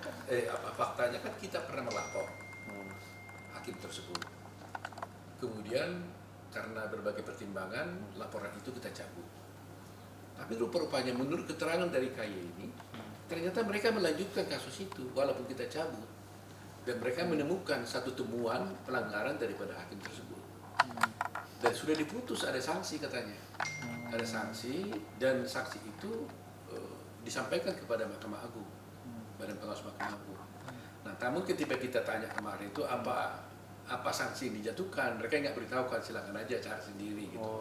kan, faktanya kan kita pernah melapor hakim tersebut. Kemudian karena berbagai pertimbangan laporan itu kita cabut. Tapi rupa-rupanya menurut keterangan dari KY ini, ternyata mereka melanjutkan kasus itu walaupun kita cabut. Dan mereka menemukan satu temuan pelanggaran daripada hakim tersebut. Dan sudah diputus, ada sanksi katanya. Ada sanksi dan sanksi itu disampaikan kepada Mahkamah Agung, Badan Pengawas Mahkamah Agung. Nah, namun ketika kita tanya kemarin itu apa sanksi yang dijatuhkan, mereka nggak beritahukan, silakan aja cari sendiri gitu.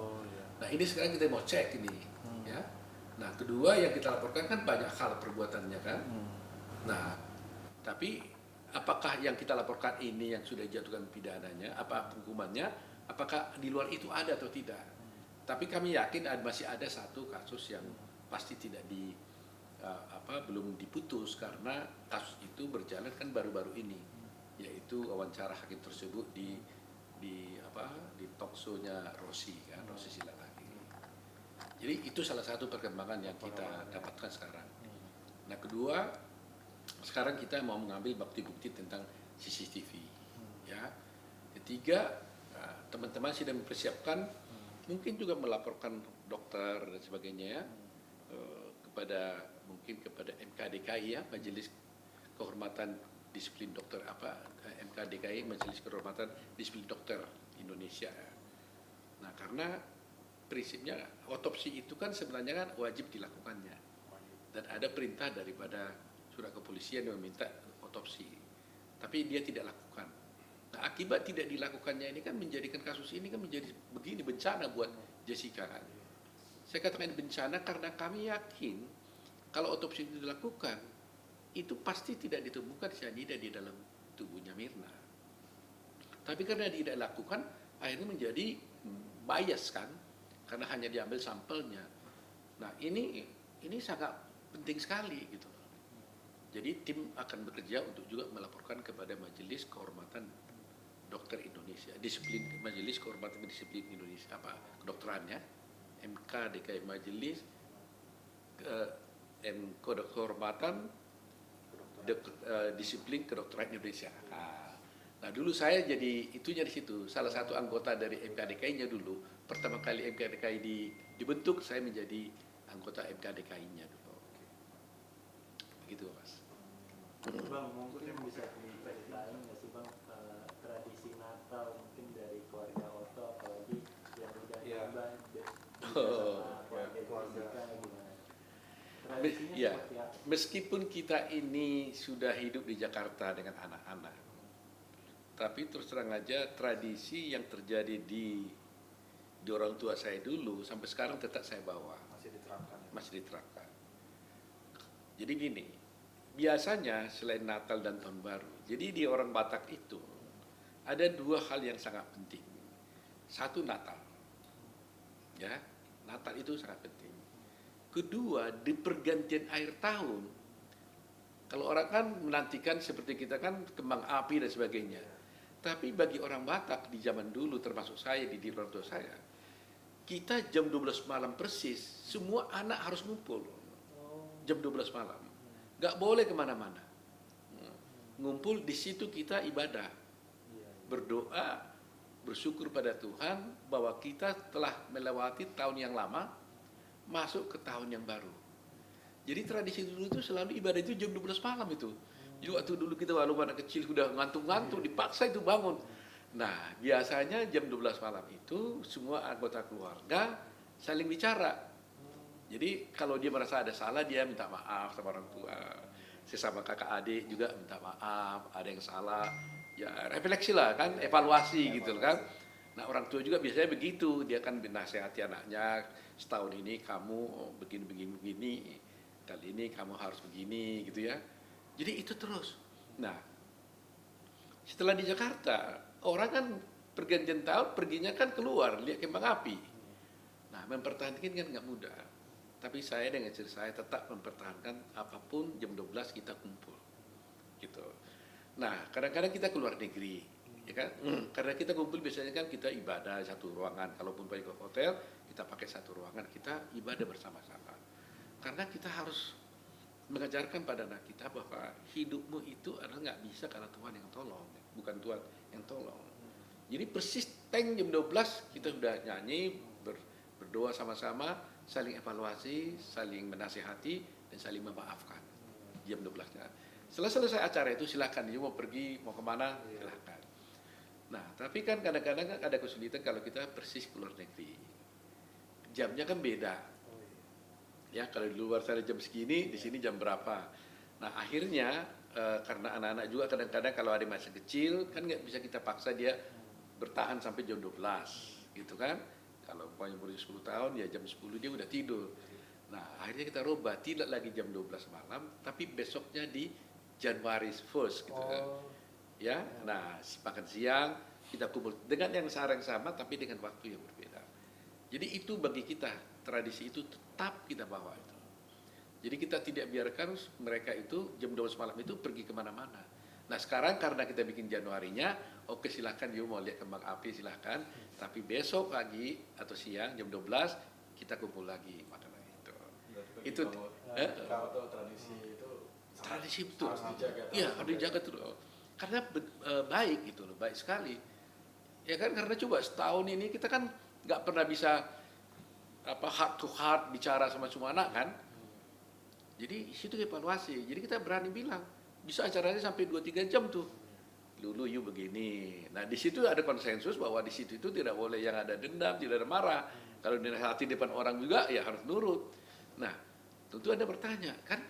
Nah, ini sekarang kita mau cek ini, ya. Nah, kedua yang kita laporkan kan banyak hal perbuatannya kan. Nah, tapi apakah yang kita laporkan ini yang sudah dijatuhkan pidananya, apa hukumannya, apakah di luar itu ada atau tidak? Tapi kami yakin masih ada satu kasus yang pasti tidak belum diputus karena kasus itu berjalan kan baru-baru ini, yaitu wawancara hakim tersebut di talkshow-nya Rossi kan, Rossi Silalagi. Jadi itu salah satu perkembangan yang kita dapatkan sekarang. Nah, kedua, sekarang kita mau mengambil bukti-bukti tentang CCTV. Ya. Ketiga, teman-teman sudah mempersiapkan, mungkin juga melaporkan dokter dan sebagainya ya, kepada MKDKI ya, Majelis Kehormatan Disiplin Dokter MKDKI, Majelis Kehormatan Disiplin Dokter Indonesia. Nah, karena prinsipnya otopsi itu kan sebenarnya kan wajib dilakukannya dan ada perintah daripada surat kepolisian yang meminta otopsi, tapi dia tidak lakukan. Nah, akibat tidak dilakukannya ini kan menjadikan kasus ini kan menjadi begini, bencana buat Jessica kan. Saya katakan bencana karena kami yakin kalau otopsi itu dilakukan, itu pasti tidak ditemukan cyanida di dalam tubuhnya Mirna. Tapi karena tidak dilakukan, akhirnya menjadi bias kan, karena hanya diambil sampelnya. Nah, ini sangat penting sekali gitu. Jadi tim akan bekerja untuk juga melaporkan kepada Majelis Kehormatan Dokter Indonesia, Majelis Kehormatan Disiplin Indonesia, kedokterannya, MKDKI, Majelis Kehormatan Disiplin Kedokteran Indonesia. Nah, dulu saya jadi itunya di situ, salah satu anggota dari MKDKI-nya dulu. Pertama kali MKDKI dibentuk, saya menjadi anggota MKDKI-nya dulu. Begitu, Mas. Bang, mungkin bisa diceritain nggak sih Bang, tradisi Natal mungkin dari keluarga Otto, apalagi yang udah nambah sama keluarga gimana? Tradisinya Ya, seperti apa? meskipun kita ini sudah hidup di Jakarta dengan anak-anak, tapi terus terang aja tradisi yang terjadi di orang tua saya dulu sampai sekarang tetap saya bawa. Masih diterapkan. Jadi gini, biasanya selain Natal dan Tahun Baru, jadi di orang Batak itu ada dua hal yang sangat penting. Satu, Natal. Ya, Natal itu sangat penting. Kedua, di pergantian akhir tahun, kalau orang kan menantikan seperti kita kan kembang api dan sebagainya. Tapi bagi orang Batak di zaman dulu, termasuk saya di orang tua saya, kita jam 12 malam persis, semua anak harus ngumpul. Jam 12 malam. Gak boleh kemana-mana. Ngumpul di situ kita ibadah. Berdoa, bersyukur pada Tuhan bahwa kita telah melewati tahun yang lama, masuk ke tahun yang baru. Jadi tradisi dulu itu selalu ibadah itu jam 12 malam itu. Jadi waktu dulu kita walaupun anak kecil sudah ngantuk-ngantuk, dipaksa itu bangun. Nah, biasanya jam 12 malam itu semua anggota keluarga saling bicara. Jadi kalau dia merasa ada salah, dia minta maaf sama orang tua. Sesama kakak adik juga minta maaf, ada yang salah. Ya refleksi lah kan, evaluasi gitu kan. Nah, orang tua juga biasanya begitu, dia kan menasehati anaknya, setahun ini kamu begini, kali ini kamu harus begini gitu ya. Jadi itu terus. Nah, setelah di Jakarta, orang kan pergantian tahun perginya kan keluar, lihat kembang api. Nah, mempertahankan kan nggak mudah. Tapi saya dengan istri saya tetap mempertahankan apapun jam 12 kita kumpul. Gitu. Nah, kadang-kadang kita keluar negeri, ya kan? Karena kita kumpul biasanya kan kita ibadah satu ruangan. Kalaupun pergi ke hotel, kita pakai satu ruangan, kita ibadah bersama-sama. Karena kita harus mengajarkan pada anak kita bahwa hidupmu itu adalah nggak bisa karena Tuhan yang tolong, bukan Tuhan yang tolong. Jadi persis tank jam 12 kita sudah nyanyi, berdoa sama-sama, saling evaluasi, saling menasihati, dan saling memaafkan. Jam 12-nya. Setelah selesai acara itu silakan, dia mau pergi, mau kemana, silakan. Nah, tapi kan kadang-kadang ada kesulitan kalau kita persis keluar negeri. Jamnya kan beda. Ya, kalau di luar sana jam segini, di sini jam berapa. Nah, akhirnya karena anak-anak juga kadang-kadang kalau ada masih kecil, kan nggak bisa kita paksa dia bertahan sampai jam 12, gitu kan. Kalau umurnya 10 tahun, ya jam 10 dia udah tidur. Nah, akhirnya kita rubah, tidak lagi jam 12 malam, tapi besoknya di January 1st, gitu kan. Ya, nah, makan siang, kita kumpul dengan yang sarang sama, tapi dengan waktu yang berbeda. Jadi itu bagi kita, tradisi itu tetap kita bawa itu. Jadi kita tidak biarkan mereka itu jam 12 malam itu pergi kemana-mana. Nah sekarang karena kita bikin Januarinya, oke silahkan dia mau lihat kembang api silahkan. Tapi besok pagi atau siang jam 12 kita kumpul lagi makanan itu. Itu kalau tradisi itu tradisi betul. Harus dijaga. Iya harus dijaga terus. Karena baik gitu loh, baik sekali. Ya kan karena coba setahun ini kita kan nggak pernah bisa heart to heart bicara sama semua anak kan. Jadi situ evaluasi. Jadi kita berani bilang, bisa acaranya sampai 2-3 jam tuh. Dulu you begini. Nah, di situ ada konsensus bahwa di situ itu tidak boleh yang ada dendam, tidak ada marah. Kalau dinasihati depan orang juga ya harus nurut. Nah, tentu Anda bertanya, kan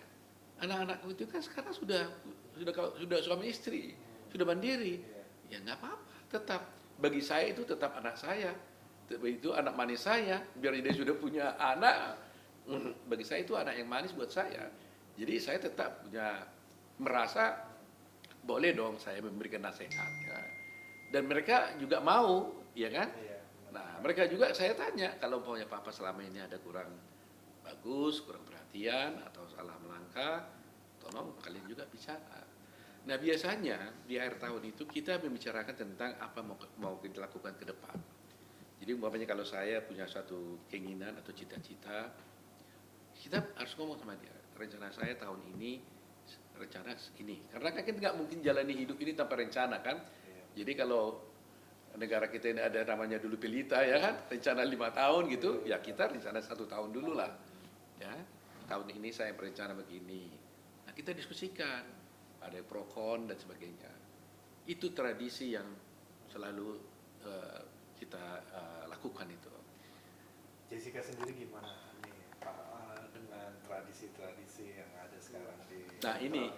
anak-anakku itu kan sekarang sudah suami istri, sudah mandiri. Ya nggak apa-apa, tetap bagi saya itu tetap anak saya. Itu anak manis saya, biar dia sudah punya anak, bagi saya itu anak yang manis buat saya. Jadi saya tetap punya merasa boleh dong saya memberikan nasihat ya. Dan mereka juga mau, ya kan? Nah, mereka juga saya tanya kalau punya papa selama ini ada kurang bagus, kurang perhatian atau salah melangkah, tolong kalian juga bicara. Nah, biasanya di akhir tahun itu kita membicarakan tentang apa mau kita lakukan ke depan. Jadi umpamanya kalau saya punya suatu keinginan atau cita-cita, kita harus ngomong sama dia. Rencana saya tahun ini, rencana ini. Karena kan kita nggak mungkin jalani hidup ini tanpa rencana kan. Jadi kalau negara kita ini ada namanya dulu pelita ya kan, rencana 5 tahun gitu, ya kita rencana 1 tahun dulu lah. Ya, tahun ini saya berencana begini. Nah kita diskusikan, ada pro kon dan sebagainya. Itu tradisi yang selalu kita lakukan itu. Jessica sendiri gimana nih Pak dengan tradisi-tradisi yang ada sekarang di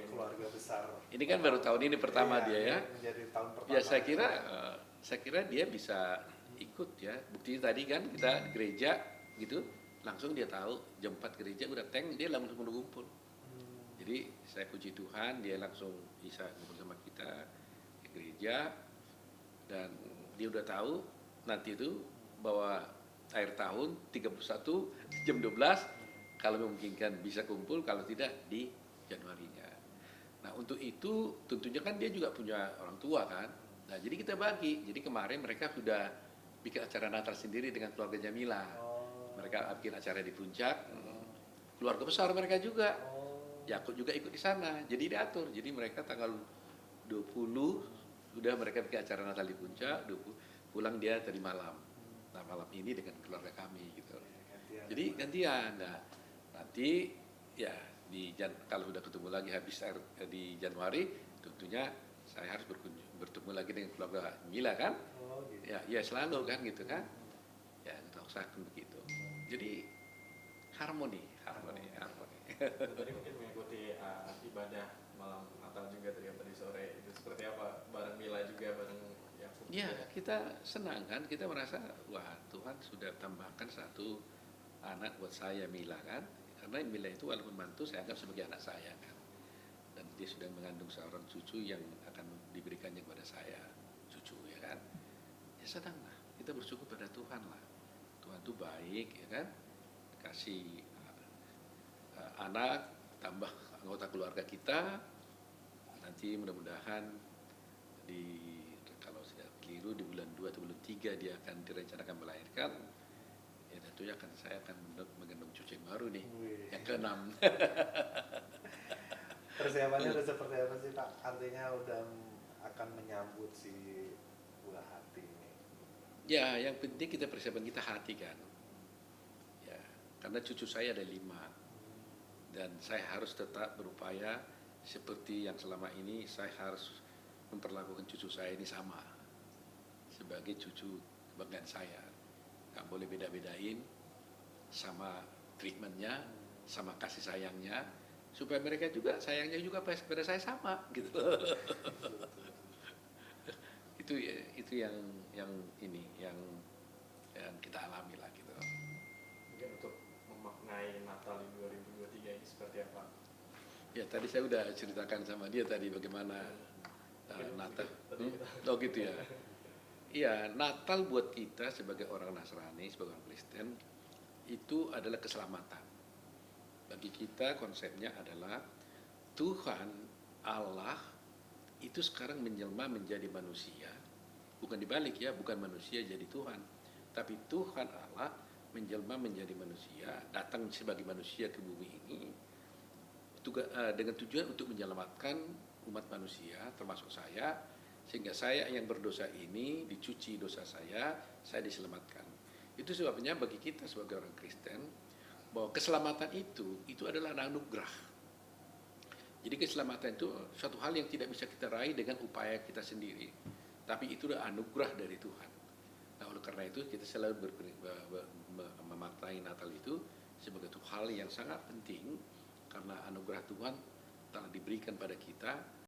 keluarga besar? Ini kan baru tahun ini pertama dia ya. Menjadi tahun pertama. Ya saya kira dia bisa ikut ya. Buktinya tadi kan kita di gereja gitu, langsung dia tahu jam 4 gereja udah dia langsung ngumpul. Jadi saya puji Tuhan dia langsung bisa ngumpul sama kita ke gereja dan dia udah tahu nanti itu bahwa akhir tahun 31 jam 12 kalau memungkinkan bisa kumpul, kalau tidak di Januarinya. Nah untuk itu tentunya kan dia juga punya orang tua kan. Nah jadi kita bagi. Jadi kemarin mereka sudah bikin acara Natal sendiri dengan keluarga Jamila. Mereka bikin acara di puncak. Keluarga besar mereka juga. Yakub juga ikut di sana. Jadi diatur. Jadi mereka tanggal 20 sudah mereka bikin acara Natal di puncak. 20 pulang dia tadi malam. Nah malam ini dengan keluarga kami gitu. Jadi gantian. Nah nanti ya kalau sudah ketemu lagi habis di Januari, tentunya saya harus bertemu lagi dengan keluarga Mila kan. Gitu. Ya selalu kan gitu kan. Ya kita usahakan begitu. Jadi harmoni. Jadi mungkin mengikuti ibadah malam Natal juga tadi sore itu seperti apa? Bareng Mila juga bareng Yakub. Ya kita senang kan, kita merasa wah Tuhan sudah tambahkan satu anak buat saya Mila kan, karena Mila itu walaupun mantu saya anggap sebagai anak saya kan, dan dia sudah mengandung seorang cucu yang akan diberikannya kepada saya, cucu ya kan, ya senang lah, kita bersyukur pada Tuhan lah, Tuhan itu baik ya kan, kasih anak tambah anggota keluarga kita, nanti mudah-mudahan kalau tidak keliru di bulan 2 atau bulan 3 dia akan direncanakan melahirkan. Ya tentunya saya akan menggendong cucu yang baru nih, yang ke-6. Persiapannya udah seperti apa sih Pak? Artinya udah akan menyambut si buah hati ini. Ya, yang penting kita persiapan kita hati kan. Ya, karena cucu saya ada 5 dan saya harus tetap berupaya seperti yang selama ini saya harus memperlakukan cucu saya ini sama sebagai cucu kebanggaan saya. Nggak boleh beda-bedain, sama treatmentnya, sama kasih sayangnya, supaya mereka juga sayangnya juga pada saya sama gitu. itu yang ini yang kita alami lah gitu. Mungkin untuk memaknai Natal di 2023 ini seperti apa? Ya tadi saya udah ceritakan sama dia tadi bagaimana Natal. Oh gitu ya. Iya, Natal buat kita sebagai orang Nasrani, sebagai orang Kristen, itu adalah keselamatan. Bagi kita konsepnya adalah Tuhan Allah itu sekarang menjelma menjadi manusia. Bukan dibalik ya, bukan manusia jadi Tuhan. Tapi Tuhan Allah menjelma menjadi manusia, datang sebagai manusia ke bumi ini dengan tujuan untuk menyelamatkan umat manusia, termasuk saya, sehingga saya yang berdosa ini dicuci dosa saya diselamatkan. Itu sebabnya bagi kita sebagai orang Kristen bahwa keselamatan itu adalah anugerah. Jadi keselamatan itu suatu hal yang tidak bisa kita raih dengan upaya kita sendiri, tapi itu adalah anugerah dari Tuhan. Nah oleh karena itu kita selalu memaknai Natal itu sebagai hal yang sangat penting karena anugerah Tuhan telah diberikan pada kita